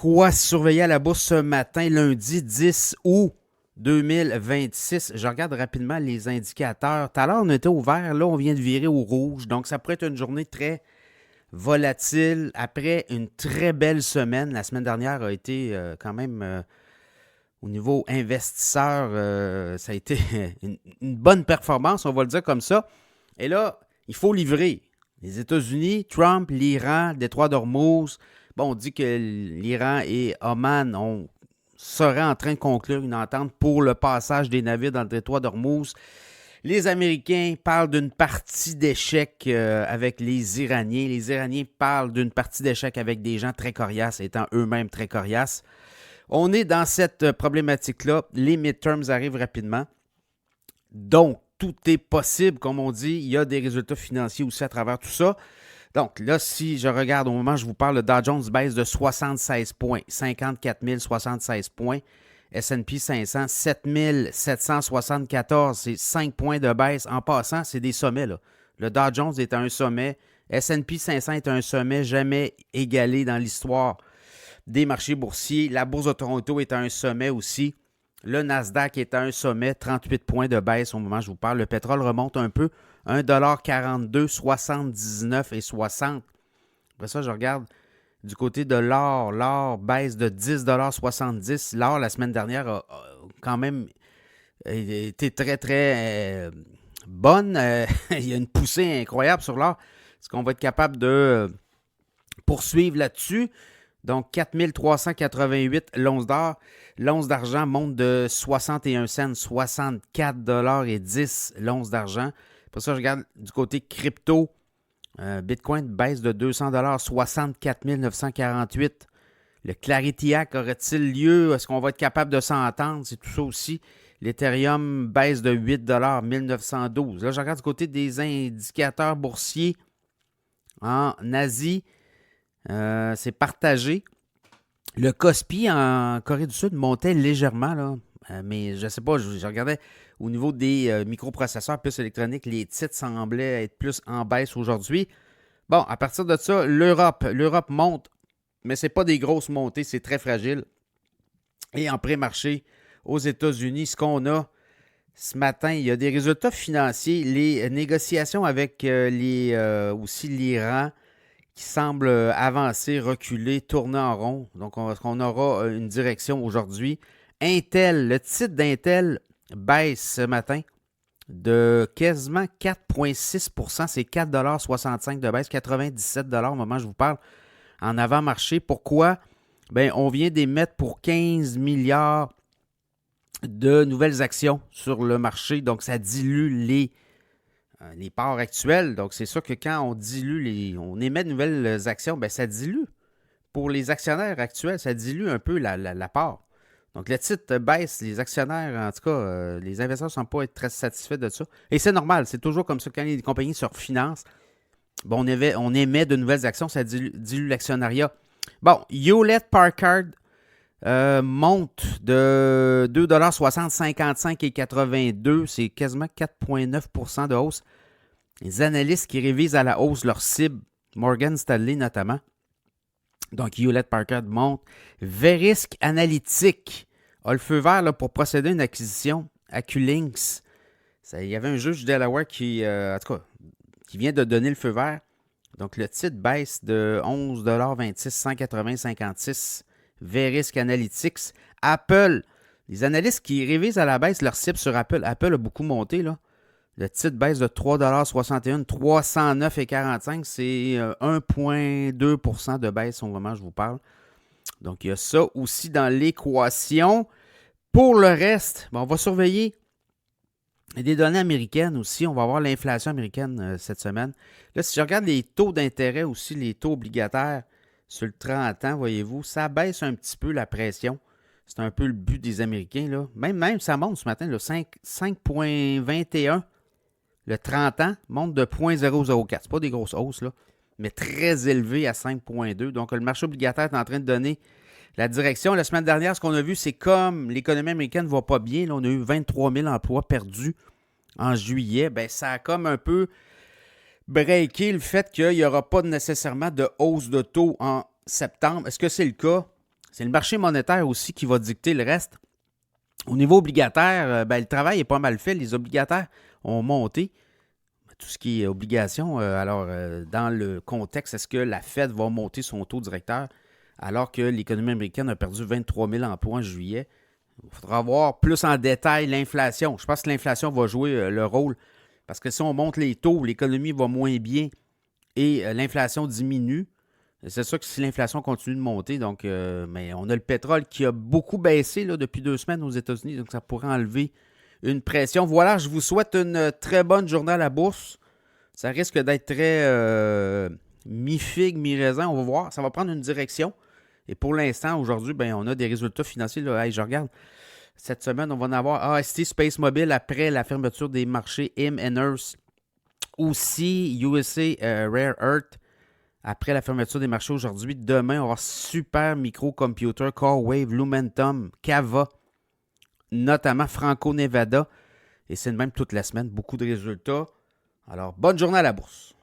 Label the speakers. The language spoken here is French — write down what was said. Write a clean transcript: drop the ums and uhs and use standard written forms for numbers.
Speaker 1: Quoi surveiller à la bourse ce matin, lundi 10 août 2026? Je regarde rapidement les indicateurs. Tout à l'heure, on était au vert. Là, on vient de virer au rouge. Donc, ça pourrait être une journée très volatile après une très belle semaine. La semaine dernière a été quand même, au niveau investisseur, ça a été une bonne performance, on va le dire comme ça. Et là, il faut livrer. Les États-Unis, Trump, l'Iran, le détroit d'Ormuz. Bon, on dit que l'Iran et Oman seraient en train de conclure une entente pour le passage des navires dans le détroit d'Ormuz. Les Américains parlent d'une partie d'échec avec les Iraniens. Les Iraniens parlent d'une partie d'échec avec des gens très coriaces, étant eux-mêmes très coriaces. On est dans cette problématique-là. Les midterms arrivent rapidement. Donc, tout est possible, comme on dit. Il y a des résultats financiers aussi à travers tout ça. Donc, là, si je regarde au moment où je vous parle, le Dow Jones baisse de 76 points, 54 076 points. S&P 500, 7 774, c'est 5 points de baisse. En passant, c'est des sommets, là. Le Dow Jones est à un sommet. S&P 500 est à un sommet jamais égalé dans l'histoire des marchés boursiers. La Bourse de Toronto est à un sommet aussi. Le Nasdaq est à un sommet, 38 points de baisse au moment où je vous parle. Le pétrole remonte un peu, 1,42 79 et 60. Après ça, je regarde du côté de l'or. L'or baisse de 10,70 $. L'or, la semaine dernière, a quand même été très, très bonne. Il y a une poussée incroyable sur l'or. Est-ce qu'on va être capable de poursuivre là-dessus? Donc, 4 388 l'once d'or. L'once d'argent monte de 61 cents, 64,10 $ l'once d'argent. Pour ça, je regarde du côté crypto. Bitcoin baisse de 200 $, 64 948. Le Clarity Act aurait-il lieu? Est-ce qu'on va être capable de s'entendre? C'est tout ça aussi. L'Ethereum baisse de 8 $, 1912. Là, je regarde du côté des indicateurs boursiers en Asie. C'est partagé. Le Kospi en Corée du Sud montait légèrement, là. Mais je ne sais pas, je regardais au niveau des microprocesseurs plus électroniques, les titres semblaient être plus en baisse aujourd'hui. Bon, à partir de ça, l'Europe monte, mais ce n'est pas des grosses montées, c'est très fragile. Et en pré-marché, aux États-Unis, ce qu'on a ce matin, il y a des résultats financiers, les négociations avec aussi l'Iran, qui semble avancer, reculer, tourner en rond. Donc, on aura une direction aujourd'hui. Intel, le titre d'Intel baisse ce matin de quasiment 4,6 %. C'est 4,65 $ de baisse, 97 $ au moment où je vous parle en avant-marché. Pourquoi? Bien, on vient d'émettre pour 15 milliards de nouvelles actions sur le marché. Donc, ça dilue les parts actuelles. Donc, c'est sûr que quand on émet de nouvelles actions, bien, ça dilue. Pour les actionnaires actuels, ça dilue un peu la part. Donc, le titre baisse. Les actionnaires, en tout cas, les investisseurs ne semblent pas être très satisfaits de ça. Et c'est normal. C'est toujours comme ça quand les compagnies se refinancent. Bon, on émet de nouvelles actions, ça dilue l'actionnariat. Bon, Hewlett Packard monte de 2,60 $, 55 et 82. C'est quasiment 4,9 % de hausse. Les analystes qui révisent à la hausse leur cible, Morgan Stanley notamment. Donc, Hewlett Packard monte. Verisk Analytics a le feu vert là, pour procéder à une acquisition. Aculinx. Il y avait un juge du Delaware qui vient de donner le feu vert. Donc, le titre baisse de 11,26 $, 180,56. Verisk Analytics. Apple. Les analystes qui révisent à la baisse leur cible sur Apple. Apple a beaucoup monté, là. Le titre baisse de 3,61 $, 309,45. C'est 1,2 % de baisse au moment où je vous parle. Donc, il y a ça aussi dans l'équation. Pour le reste, on va surveiller des données américaines aussi. On va voir l'inflation américaine cette semaine. Là, si je regarde les taux d'intérêt aussi, les taux obligataires sur le 30 ans, voyez-vous, ça baisse un petit peu la pression. C'est un peu le but des Américains, là. Même ça monte ce matin, 5,21. Le 30 ans monte de 0,004. Ce pas des grosses hausses, là, mais très élevé à 5,2. Donc, le marché obligataire est en train de donner la direction. La semaine dernière, ce qu'on a vu, c'est comme l'économie américaine ne va pas bien. Là, on a eu 23 000 emplois perdus en juillet. Bien, ça a comme un peu breaké le fait qu'il n'y aura pas nécessairement de hausse de taux en septembre. Est-ce que c'est le cas? c'est le marché monétaire aussi qui va dicter le reste. Au niveau obligataire, le travail est pas mal fait. Les obligataires ont monté. Tout ce qui est obligation, dans le contexte, est-ce que la Fed va monter son taux directeur alors que l'économie américaine a perdu 23 000 emplois en juillet? Il faudra voir plus en détail l'inflation. Je pense que l'inflation va jouer le rôle parce que si on monte les taux, l'économie va moins bien et l'inflation diminue. C'est sûr que si l'inflation continue de monter, mais on a le pétrole qui a beaucoup baissé là, depuis 2 semaines aux États-Unis, donc ça pourrait enlever une pression. Voilà, je vous souhaite une très bonne journée à la bourse. Ça risque d'être très mi-figue, mi-raisin. On va voir. Ça va prendre une direction. Et pour l'instant, aujourd'hui, on a des résultats financiers. Là. Hey, je regarde. Cette semaine, on va en avoir AST Space Mobile après la fermeture des marchés M&Earth. Aussi, USA Rare Earth après la fermeture des marchés aujourd'hui. Demain, on va avoir Super Microcomputer, CoreWave, Lumentum, Cava, notamment Franco Nevada. Et c'est de même toute la semaine. Beaucoup de résultats. Alors, bonne journée à la bourse.